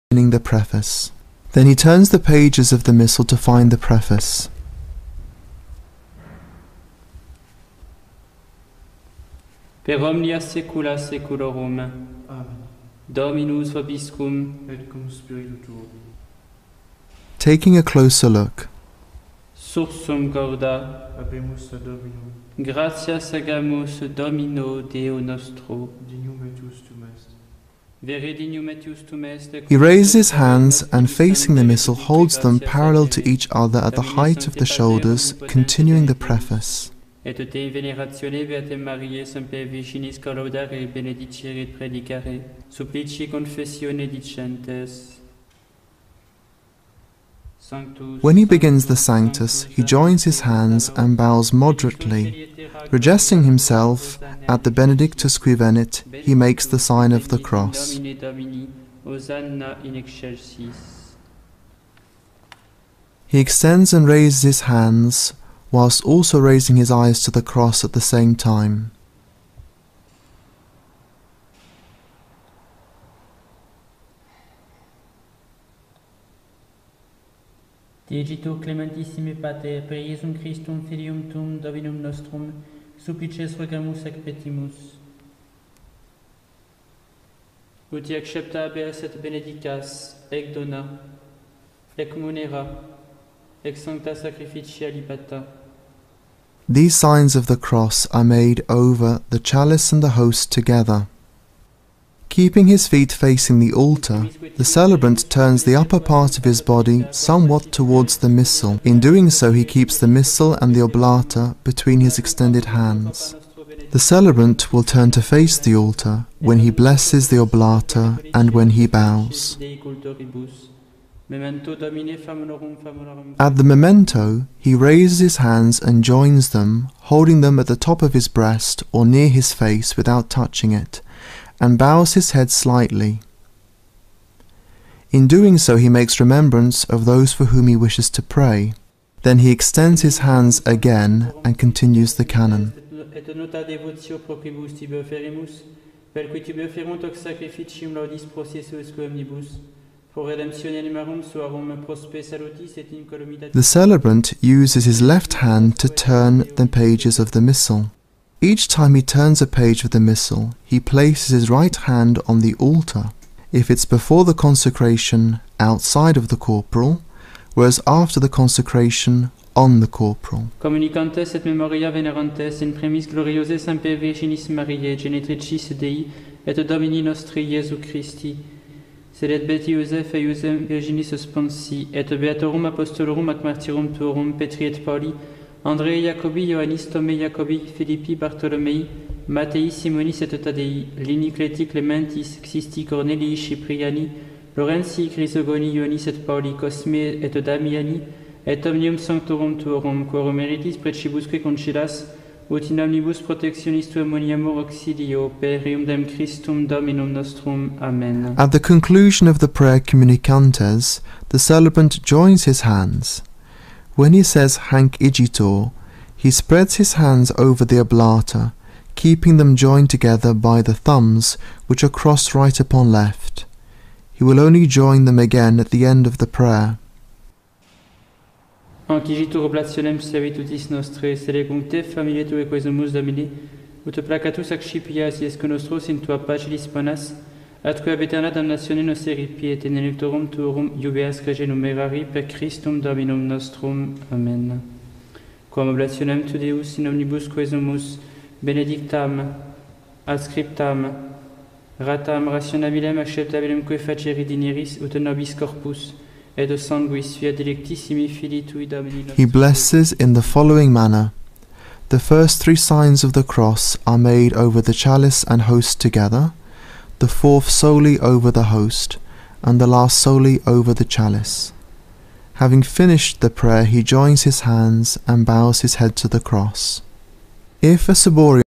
the preface. Then he turns the pages of the Missal to find the preface. Per omnia saecula saeculorum. Amen. Dominus vobiscum. Et cum spiritu tuo. Taking a closer look. Sursum corda. Habemus ad Dominum. Gratias agamus Domino Deo nostro. Dignum et justum est. Vere dignum et justum est. He raises his hands and, facing the Missal, holds them parallel to each other at the height of the shoulders, continuing the preface. Et te veneratione Beate Mariae semper Virginis collodare benedicere et predicare, supplici confessione dicentes. Sanctus. When he begins the Sanctus, he joins his hands and bows moderately. Redressing himself at the Benedictus qui venit, he makes the sign of the cross. Domine Domini, Hosanna in excelsis. He extends and raises his hands, whilst also raising his eyes to the cross at the same time. Digitur clementissime Pater, per Iesum Christum filium tuum Dominum nostrum, supplices rogamus ac petimus. Uti accepta habeas et benedicas, ec dona, ec munera, ec sancta sacrificia libata. These signs of the cross are made over the chalice and the host together. Keeping his feet facing the altar, the celebrant turns the upper part of his body somewhat towards the Missal. In doing so, he keeps the Missal and the oblata between his extended hands. The celebrant will turn to face the altar when he blesses the oblata and when he bows. At the memento, he raises his hands and joins them, holding them at the top of his breast or near his face without touching it, and bows his head slightly. In doing so, he makes remembrance of those for whom he wishes to pray. Then he extends his hands again and continues the canon. Et nota devotio pro quibus tibi oferimus, per qui tibi oferunt hoc sacrificium laudis processus omnibus, pro redemptione animarum suarum prospe salutis et incolumitati. The celebrant uses his left hand to turn the pages of the Missal. Each time he turns a page of the Missal, he places his right hand on the altar. If it's before the consecration, outside of the corporal, whereas after the consecration, on the corporal. Communicantes et memoria venerantes in premis gloriose semper Virginis Mariae genitricis Dei et Domini nostri Iesu Christi, sedet Beti Iosef et Iosem Virginis sponsi, et beatorum apostolorum ac martyrum tuorum Petri et Pauli, Andrei Jacobi, Ioannis Tomei Jacobi, Philippi Bartolomei, Mattei Simonis et Tadei, Lini Cleti Clementis, Xisti Cornelii Cipriani, Lorenzi Chrysogoni, Ioannis et Pauli, Cosme et Damiani, et omnium sanctorum tuorum, quorum meritis precibusque concilias, ut in omnibus protectionis tuum moniamur auxilio, per eundem Christum Dominum nostrum. Amen. At the conclusion of the prayer Communicantes, the celebrant joins his hands. When he says Hanc igitur, he spreads his hands over the oblata, keeping them joined together by the thumbs, which are crossed right upon left. He will only join them again at the end of the prayer. Hanc igitur oblationem servitutis nostre, selecum te familie tue quesumus Domini, ut placatus ac scipias iesque nostros in tua pacilis ponas, atque ab aeterna damnatione nostri ripiet, et neluctorum tuorum iubeas rege numerari per Christum Dominum nostrum. Amen. Quam oblationem tu Deus in omnibus quesumus, benedictam, adscriptam, ratam rationabilem acceptabilem que facere dineris ut nobis corpus, et de sanguis via delectissimi filii tui Domini nostri. He blesses in the following manner. The first three signs of the cross are made over the chalice and host together, the fourth solely over the host, and the last solely over the chalice. Having finished the prayer, he joins his hands and bows his head to the cross. If a ciborium